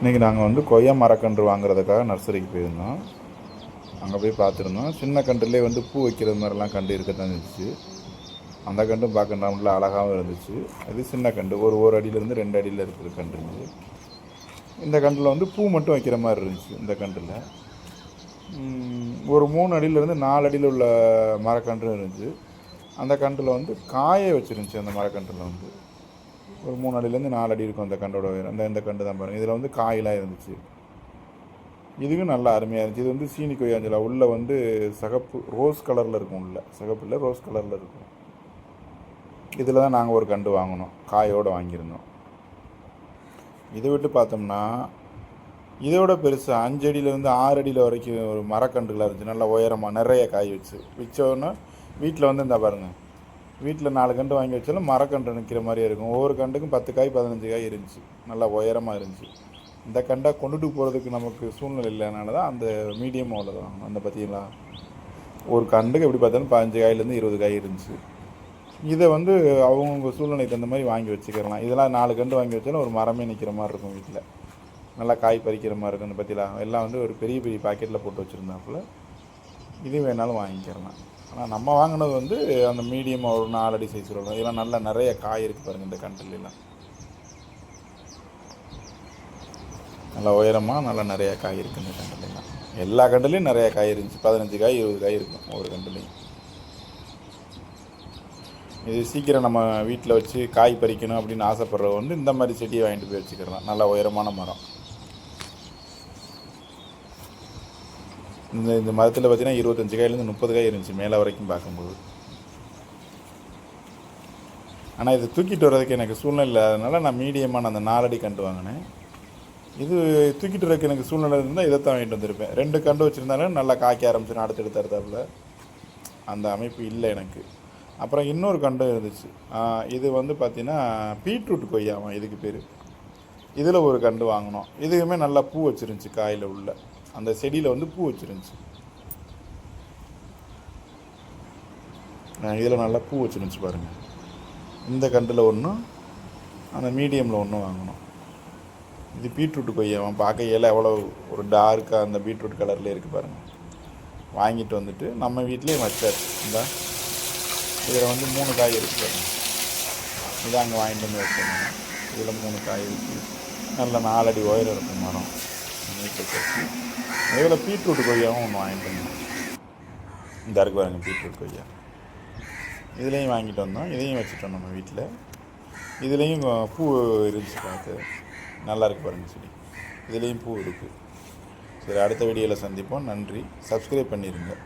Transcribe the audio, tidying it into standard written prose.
இன்றைக்கி நாங்கள் வந்து கொய்யா மரக்கன்று வாங்குறதுக்காக நர்சரிக்கு போயிருந்தோம். அங்கே போய் பார்த்துருந்தோம். சின்ன கன்றுலேயே வந்து பூ வைக்கிறது மாதிரிலாம் கன்று இருக்க தான் இருந்துச்சு. அந்த கன்றும் பார்க்க நல்லா அழகாகவும் இருந்துச்சு. இது சின்ன கன்று, ஒரு அடியிலேருந்து 2 அடியில் இருக்கிற கன்று. இந்த கன்றில் வந்து பூ மட்டும் வைக்கிற மாதிரி இருந்துச்சு. இந்த கன்றில் ஒரு 3 அடியிலேருந்து 4 அடியில் உள்ள மரக்கன்று இருந்துச்சு. அந்த கன்றில் வந்து காயை வச்சுருந்துச்சு. அந்த மரக்கன்றில் வந்து ஒரு 3 அடியிலேருந்து 4 அடி இருக்கும் அந்த கண்டோட உயரம். இந்த கண்டு தான் பாருங்கள். இதில் வந்து காயெலாம் இருந்துச்சு. இதுவும் நல்லா அருமையாக இருந்துச்சு. இது வந்து சீனி கொய்யாஞ்சலா. உள்ளே வந்து சகப்பு ரோஸ் கலரில் இருக்கும். உள்ள சகப்பு இல்லை, ரோஸ் கலரில் இருக்கும். இதில் தான் நாங்கள் ஒரு கண்டு வாங்கினோம், காயோடு வாங்கியிருந்தோம். இதை விட்டு பார்த்தோம்னா இதோட பெருசு 5 அடியிலேருந்து 6 அடியில் வரைக்கும் ஒரு மரக்கன்றுகளாக இருந்துச்சு. நல்லா உயரமாக நிறைய காய் வச்சோன்னா வீட்டில் வந்து இந்த பாருங்கள், வீட்டில் 4 கன்று வாங்கி வச்சாலும் மரக்கன்று நிற்கிற மாதிரியே இருக்கும். ஒவ்வொரு கண்டுக்கும் 10 காய் 15 காய் இருந்துச்சு. நல்லா உயரமாக இருந்துச்சு. இந்த கண்டை கொண்டுட்டு போகிறதுக்கு நமக்கு சூழ்நிலை இல்லைனால தான் அந்த மீடியம் அவ்வளோ தான். அந்த பார்த்தீங்களா, ஒரு கண்டுக்கு எப்படி பார்த்தாலும் 15 காயிலேருந்து 20 காய் இருந்துச்சு. இதை வந்து அவங்கவுங்க சூழ்நிலைக்கு தகுந்த மாதிரி வாங்கி வச்சுக்கிறலாம். இதெல்லாம் 4 கன்று வாங்கி வச்சாலும் ஒரு மரமே நிற்கிற மாதிரி இருக்கும். வீட்டில் நல்லா காய் பறிக்கிற மாதிரி இருக்கும். இந்த பற்றிலாம் எல்லாம் வந்து ஒரு பெரிய பெரிய பாக்கெட்டில் போட்டு வச்சுருந்தாப்புல. இது வேணாலும் வாங்கிக்கிறலாம். ஆனால் நம்ம வாங்கினது வந்து அந்த மீடியமாக ஒரு 4 அடி சைஸ் வரும். இதெல்லாம் நல்லா நிறைய காய் இருக்குது பாருங்கள். இந்த கன்றுலாம் நல்லா உயரமாக நல்லா நிறைய காய் இருக்குது. இந்த கன்றுலாம் எல்லா கன்றுலேயும் நிறைய காய் இருந்துச்சு. 15 காய் 20 காய் இருக்கும் ஒவ்வொரு கன்றுலேயும். இது சீக்கிரம் நம்ம வீட்டில் வச்சு காய் பறிக்கணும் அப்படின்னு ஆசைப்படுறவங்க வந்து இந்த மாதிரி செடியை வாங்கிட்டு போய் வச்சுக்கிறலாம். நல்லா உயரமான மரம். இந்த மரத்தில் பார்த்தீங்கன்னா 25 காயிலேருந்து 30 காய் இருந்துச்சு மேலே வரைக்கும் பார்க்கும்போது. ஆனால் இது தூக்கிட்டு வர்றதுக்கு எனக்கு சூழ்நிலை இல்லாதனால நான் மீடியமான அந்த 4 அடி கண்டு வாங்கினேன். இது தூக்கிட்டு வர்றதுக்கு எனக்கு சூழ்நிலை இருந்தால் இதை தான் வாங்கிட்டு வந்திருப்பேன். 2 கண்டு வச்சுருந்தாலும் நல்லா காய்க்க ஆரம்பிச்சிடும் அடுத்தடுத்து அடுத்தாப்புல. அந்த அமைப்பு இல்லை எனக்கு. அப்புறம் இன்னொரு கண்டு இருந்துச்சு. இது வந்து பார்த்திங்கன்னா பீட்ரூட் கொய்யாவான் இதுக்கு பேர். இதில் ஒரு கண்டு வாங்கினோம். இதுவுமே நல்லா பூ வச்சுருந்துச்சு. காயில் உள்ள அந்த செடியில் வந்து பூ வச்சுருந்துச்சு. இதில் நல்லா பூ வச்சுருந்துச்சு பாருங்கள். இந்த கண்டில் ஒன்றும் அந்த மீடியமில் ஒன்றும் வாங்கினோம். இது பீட்ரூட் கொய்யாவான். பார்க்க இலை எவ்வளோ ஒரு டார்க்காக அந்த பீட்ரூட் கலரில் இருக்குது பாருங்கள். வாங்கிட்டு வந்துட்டு நம்ம வீட்லேயும் வச்சாச்சு. இந்த இதில் வந்து 3 காய் இருக்குது பாருங்கள். இதை அங்கே வாங்கிட்டு வந்து வச்சோம். இதில் 3 காய் இருக்குது. நல்ல 4 அடி உயரம் இருக்கும் மரம். இதில் பீட்ரூட் கொய்யாவும் ஒன்று வாங்கிட்டு வந்தோம். இந்த இருக்கு பாருங்கள் பீட்ரூட் கொய்யா. இதுலேயும் வாங்கிட்டு வந்தோம். இதையும் வச்சுட்டோம் நம்ம வீட்டில். இதுலேயும் பூ இருந்துச்சு. பார்த்து நல்லா இருக்குது பாருங்கள் செடி. இதுலேயும் பூ இருக்குது. சரி, அடுத்த வீடியோவில் சந்திப்போம். நன்றி. சப்ஸ்கிரைப் பண்ணிடுங்க.